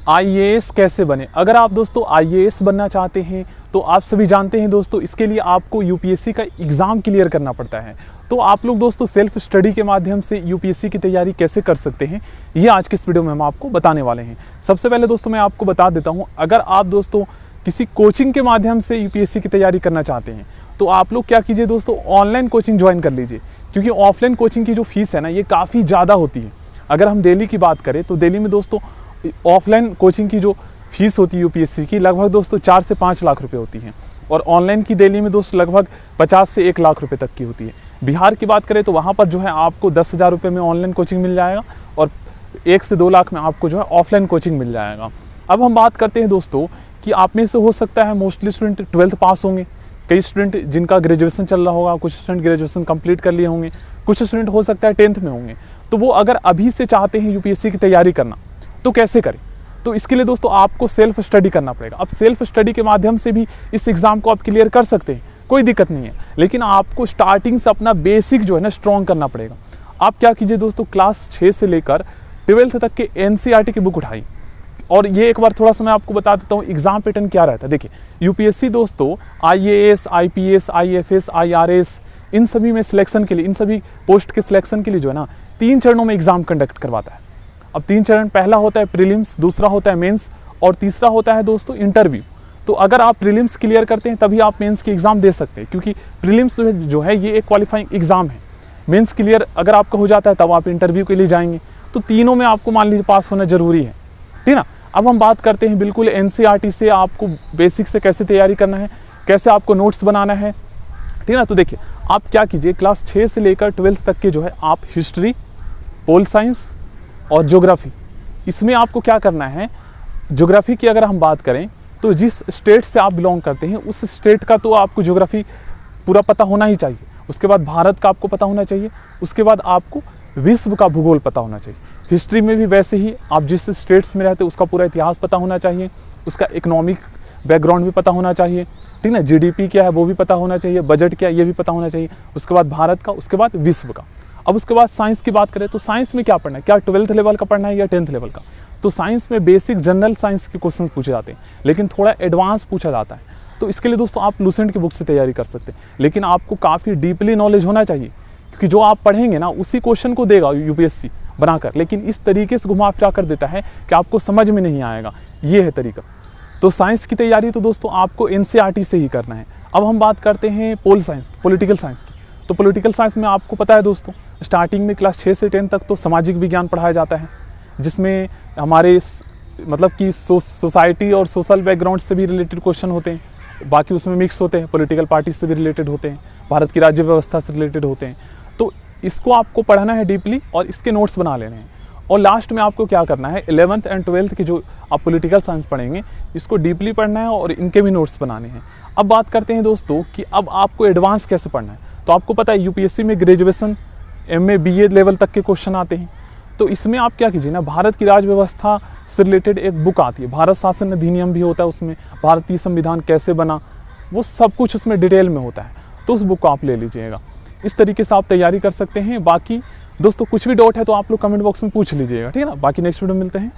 IAS कैसे बने। अगर आप दोस्तों आईएएस बनना चाहते हैं तो आप सभी जानते हैं दोस्तों, इसके लिए आपको यूपीएससी का एग्ज़ाम क्लियर करना पड़ता है। तो आप लोग दोस्तों सेल्फ स्टडी के माध्यम से यूपीएससी की तैयारी कैसे कर सकते हैं, ये आज के इस वीडियो में हम आपको बताने वाले हैं। सबसे पहले दोस्तों मैं आपको बता देता हूँ, अगर आप दोस्तों किसी कोचिंग के माध्यम से यूपीएससी की तैयारी करना चाहते हैं तो आप लोग क्या कीजिए दोस्तों, ऑनलाइन कोचिंग ज्वाइन कर लीजिए। क्योंकि ऑफलाइन कोचिंग की जो फीस है ना, ये काफ़ी ज़्यादा होती है। अगर हम दिल्ली की बात करें तो दिल्ली में दोस्तों ऑफलाइन कोचिंग की जो फीस होती है यूपीएससी की, लगभग दोस्तों 4 से 5 लाख रुपए होती है। और ऑनलाइन की दिल्ली में दोस्तों लगभग 50 से 1 लाख रुपए तक की होती है। बिहार की बात करें तो वहाँ पर जो है आपको 10,000 रुपये में ऑनलाइन कोचिंग मिल जाएगा और 1 से 2 लाख में आपको जो है ऑफलाइन कोचिंग मिल जाएगा। अब हम बात करते हैं दोस्तों कि आप में से हो सकता है मोस्टली स्टूडेंट 12th पास होंगे, कई स्टूडेंट जिनका ग्रेजुएशन चल रहा होगा, कुछ स्टूडेंट ग्रेजुएशन कंप्लीट कर लिए होंगे, कुछ स्टूडेंट हो सकता है 10th में होंगे। तो वो अगर अभी से चाहते हैं यूपीएससी की तैयारी करना तो कैसे करें। तो इसके लिए दोस्तों आपको सेल्फ स्टडी करना पड़ेगा। अब सेल्फ स्टडी के माध्यम से भी इस एग्ज़ाम को आप क्लियर कर सकते हैं, कोई दिक्कत नहीं है। लेकिन आपको स्टार्टिंग से अपना बेसिक जो है ना स्ट्रॉन्ग करना पड़ेगा। आप क्या कीजिए दोस्तों, क्लास 6 से लेकर 12th तक के एनसीईआरटी की बुक उठाई। और ये एक बार थोड़ा सा मैं आपको बता देता हूँ एग्जाम पैटर्न क्या रहता है। देखिए यूपीएससी दोस्तों आईएएस, आईपीएस, आईएफएस, आईआरएस, इन सभी में सिलेक्शन के लिए, इन सभी पोस्ट के सिलेक्शन के लिए जो है ना 3 चरणों में एग्जाम कंडक्ट करवाता है। अब 3 चरण, पहला होता है प्रीलिम्स, दूसरा होता है मेंस और तीसरा होता है दोस्तों इंटरव्यू। तो अगर आप प्रीलिम्स क्लियर करते हैं तभी आप मेंस की एग्ज़ाम दे सकते हैं, क्योंकि प्रीलिम्स जो है ये एक क्वालिफाइंग एग्ज़ाम है। मेंस क्लियर अगर आपका हो जाता है तब आप इंटरव्यू के लिए जाएंगे। तो तीनों में आपको मान लीजिए पास होना जरूरी है, ठीक ना। अब हम बात करते हैं बिल्कुल एनसीईआरटी से आपको बेसिक से कैसे तैयारी करना है, कैसे आपको नोट्स बनाना है, ठीक ना। तो देखिए आप क्या कीजिए, क्लास 6 से लेकर 12th तक के जो है आप हिस्ट्री, पोल साइंस और ज्योग्राफी, इसमें आपको क्या करना है। ज्योग्राफी की अगर हम बात करें तो जिस स्टेट से आप बिलोंग करते हैं उस स्टेट का तो आपको ज्योग्राफी पूरा पता होना ही चाहिए। उसके बाद भारत का आपको पता होना चाहिए। उसके बाद आपको विश्व का भूगोल पता होना चाहिए। हिस्ट्री में भी वैसे ही, आप जिस स्टेट्स में रहते हैं उसका पूरा इतिहास पता होना चाहिए, उसका इकोनॉमिक बैकग्राउंड भी पता होना चाहिए, ठीक ना। जीडीपी क्या है वो भी पता होना चाहिए, बजट क्या है ये भी पता होना चाहिए। उसके बाद भारत का, उसके बाद विश्व का। अब उसके बाद साइंस की बात करें तो साइंस में क्या पढ़ना है, क्या 12th लेवल का पढ़ना है या 10th लेवल का। तो साइंस में बेसिक जनरल साइंस के क्वेश्चन पूछे जाते हैं, लेकिन थोड़ा एडवांस पूछा जाता है। तो इसके लिए दोस्तों आप लूसेंट की बुक से तैयारी कर सकते हैं, लेकिन आपको काफ़ी डीपली नॉलेज होना चाहिए, क्योंकि जो आप पढ़ेंगे ना उसी क्वेश्चन को देगा यूपीएससी बनाकर, लेकिन इस तरीके से घुमा फिरा कर देता है कि आपको समझ में नहीं आएगा। ये है तरीका। तो साइंस की तैयारी तो दोस्तों आपको एनसीईआरटी से ही करना है। अब हम बात करते हैं पोल साइंस, पॉलिटिकल साइंस की। तो पॉलिटिकल साइंस में आपको पता है दोस्तों, स्टार्टिंग में क्लास 6 से 10 तक तो सामाजिक विज्ञान पढ़ाया जाता है, जिसमें हमारे मतलब कि सोसाइटी और सोशल बैकग्राउंड से भी रिलेटेड क्वेश्चन होते हैं। बाकी उसमें मिक्स होते हैं, पॉलिटिकल पार्टी से भी रिलेटेड होते हैं, भारत की राज्य व्यवस्था से रिलेटेड होते हैं। तो इसको आपको पढ़ना है डीपली और इसके नोट्स बना लेने हैं। और लास्ट में आपको क्या करना है, 11th एंड 12th की जो आप पॉलिटिकल साइंस पढ़ेंगे इसको डीपली पढ़ना है और इनके भी नोट्स बनाने हैं। अब बात करते हैं दोस्तों कि अब आपको एडवांस कैसे पढ़ना है। तो आपको पता है यूपीएससी में ग्रेजुएशन, एमए, बीए लेवल तक के क्वेश्चन आते हैं। तो इसमें आप क्या कीजिए ना, भारत की राज्य व्यवस्था से रिलेटेड एक बुक आती है, भारत शासन अधिनियम भी होता है उसमें, भारतीय संविधान कैसे बना, वो सब कुछ उसमें डिटेल में होता है। तो उस बुक को आप ले लीजिएगा। इस तरीके से आप तैयारी कर सकते हैं। बाकी दोस्तों कुछ भी डाउट है तो आप लोग कमेंट बॉक्स में पूछ लीजिएगा, ठीक है ना। बाकी नेक्स्ट वीडियो में मिलते हैं।